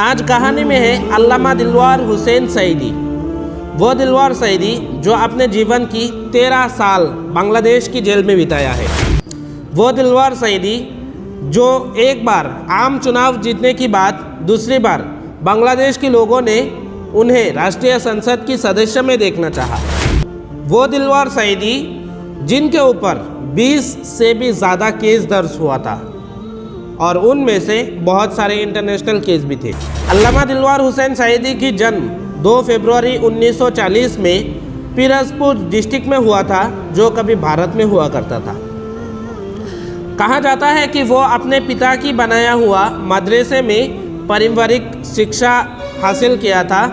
आज कहानी में है अल्लामा दिलवार हुसैन सईदी। वो दिलवार सईदी जो अपने जीवन की 13 साल बांग्लादेश की जेल में बिताया है। वो दिलवार सईदी जो एक बार आम चुनाव जीतने के बाद दूसरी बार बांग्लादेश के लोगों ने उन्हें राष्ट्रीय संसद की सदस्य में देखना चाहा। वो दिलवार सईदी जिनके ऊपर 20 से भी ज़्यादा केस दर्ज हुआ था और उनमें से बहुत सारे इंटरनेशनल केस भी थे। अल्लामा दिलवार हुसैन सईदी की जन्म 2 फरवरी 1940 में पिरजपुर डिस्ट्रिक्ट में हुआ था, जो कभी भारत में हुआ करता था। कहा जाता है कि वो अपने पिता की बनाया हुआ मदरसे में पारिवारिक शिक्षा हासिल किया था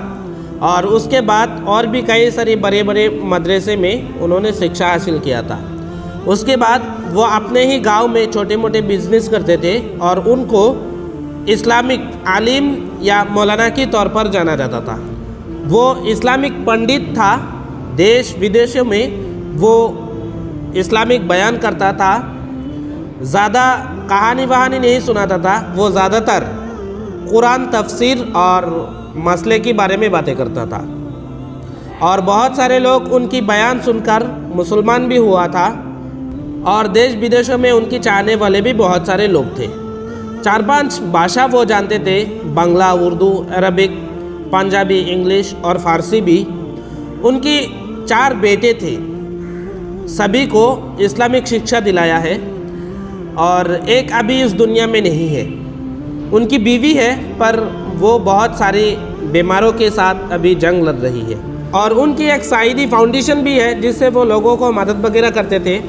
और उसके बाद और भी कई सारे बड़े बड़े मदरसे में उन्होंने शिक्षा हासिल किया था। उसके बाद वो अपने ही गांव में छोटे मोटे बिजनेस करते थे और उनको इस्लामिक आलिम या मौलाना के तौर पर जाना जाता था। वो इस्लामिक पंडित था। देश विदेशों में वो इस्लामिक बयान करता था। ज़्यादा कहानी वहानी नहीं सुनाता था। वो ज़्यादातर कुरान तफसीर और मसले के बारे में बातें करता था और बहुत सारे लोग उनकी बयान सुनकर मुसलमान भी हुआ था और देश विदेशों में उनकी चाहने वाले भी बहुत सारे लोग थे। 4-5 भाषा वो जानते थे, बांग्ला, उर्दू, अरबिक, पंजाबी, इंग्लिश और फ़ारसी भी। उनकी 4 बेटे थे। सभी को इस्लामिक शिक्षा दिलाया है और एक अभी इस दुनिया में नहीं है। उनकी बीवी है पर वो बहुत सारी बीमारों के साथ अभी जंग लड़ रही है। और उनकी एक सईदी फाउंडेशन भी है जिससे वो लोगों को मदद वगैरह करते थे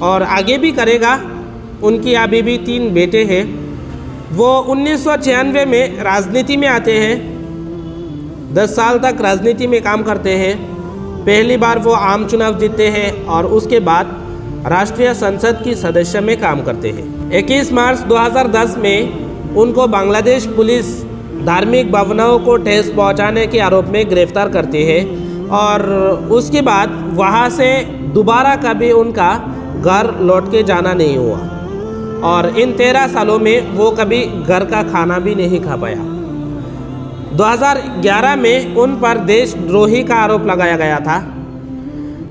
और आगे भी करेगा। उनकी अभी भी 3 बेटे हैं। वो 1996 में राजनीति में आते हैं। 10 साल तक राजनीति में काम करते हैं। पहली बार वो आम चुनाव जीतते हैं और उसके बाद राष्ट्रीय संसद की सदस्य में काम करते हैं। 21 मार्च 2010 में उनको बांग्लादेश पुलिस धार्मिक भावनाओं को ठेस पहुंचाने के आरोप में गिरफ्तार करती है और उसके बाद वहां से दोबारा कभी उनका घर लौट के जाना नहीं हुआ और इन 13 सालों में वो कभी घर का खाना भी नहीं खा पाया। 2011 में उन पर देशद्रोही का आरोप लगाया गया था।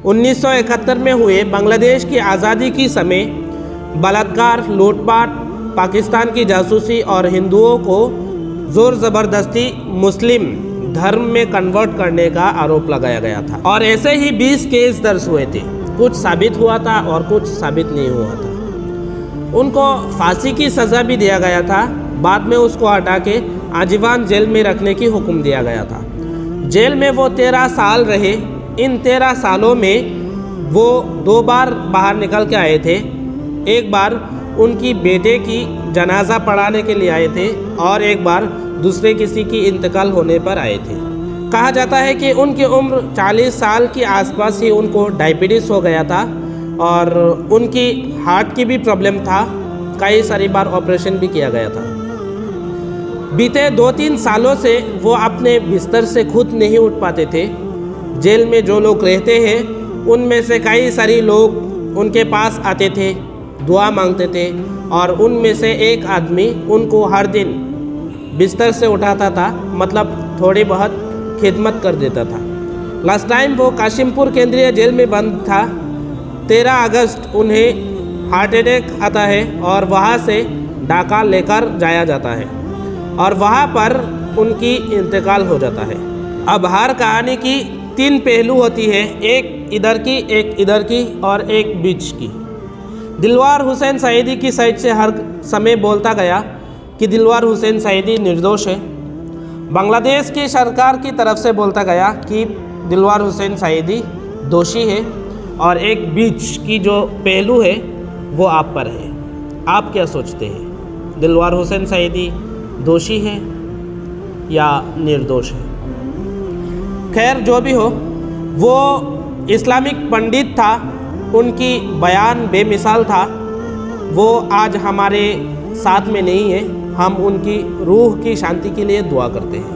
1971 में हुए बांग्लादेश की आज़ादी के समय बलात्कार, लूटपाट, पाकिस्तान की जासूसी और हिंदुओं को ज़ोर ज़बरदस्ती मुस्लिम धर्म में कन्वर्ट करने का आरोप लगाया गया था और ऐसे ही 20 केस दर्ज हुए थे। कुछ साबित हुआ था और कुछ साबित नहीं हुआ था। उनको फांसी की सज़ा भी दिया गया था। बाद में उसको हटा के आजीवन जेल में रखने की हुक्म दिया गया था। जेल में वो 13 साल रहे। इन 13 सालों में वो 2 बार बाहर निकल के आए थे। एक बार उनकी बेटे की जनाजा पढ़ाने के लिए आए थे और एक बार दूसरे किसी की इंतकाल होने पर आए थे। कहा जाता है कि उनकी उम्र 40 साल के आसपास ही उनको डायबिटीज़ हो गया था और उनकी हार्ट की भी प्रॉब्लम था। कई सारी बार ऑपरेशन भी किया गया था। बीते 2-3 सालों से वो अपने बिस्तर से खुद नहीं उठ पाते थे। जेल में जो लोग रहते हैं उनमें से कई सारे लोग उनके पास आते थे, दुआ मांगते थे और उनमें से एक आदमी उनको हर दिन बिस्तर से उठाता था, मतलब थोड़ी बहुत खिदमत कर देता था। लास्ट टाइम वो काशिमपुर केंद्रीय जेल में बंद था। 13 अगस्त उन्हें हार्ट अटैक आता है और वहाँ से ढाका लेकर जाया जाता है और वहाँ पर उनकी इंतकाल हो जाता है। अब हर कहानी की 3 पहलू होती है, एक इधर की, एक इधर की और एक बीच की। दिलवार हुसैन सईदी की साइड से हर समय बोलता गया कि दिलवार हुसैन सईदी निर्दोष है। बांग्लादेश की सरकार की तरफ से बोलता गया कि दिलवार हुसैन सईदी दोषी है और एक बीच की जो पहलू है वो आप पर है। आप क्या सोचते हैं, दिलवार हुसैन सईदी दोषी है या निर्दोष है? खैर जो भी हो, वो इस्लामिक पंडित था। उनकी बयान बेमिसाल था। वो आज हमारे साथ में नहीं है। हम उनकी रूह की शांति के लिए दुआ करते हैं।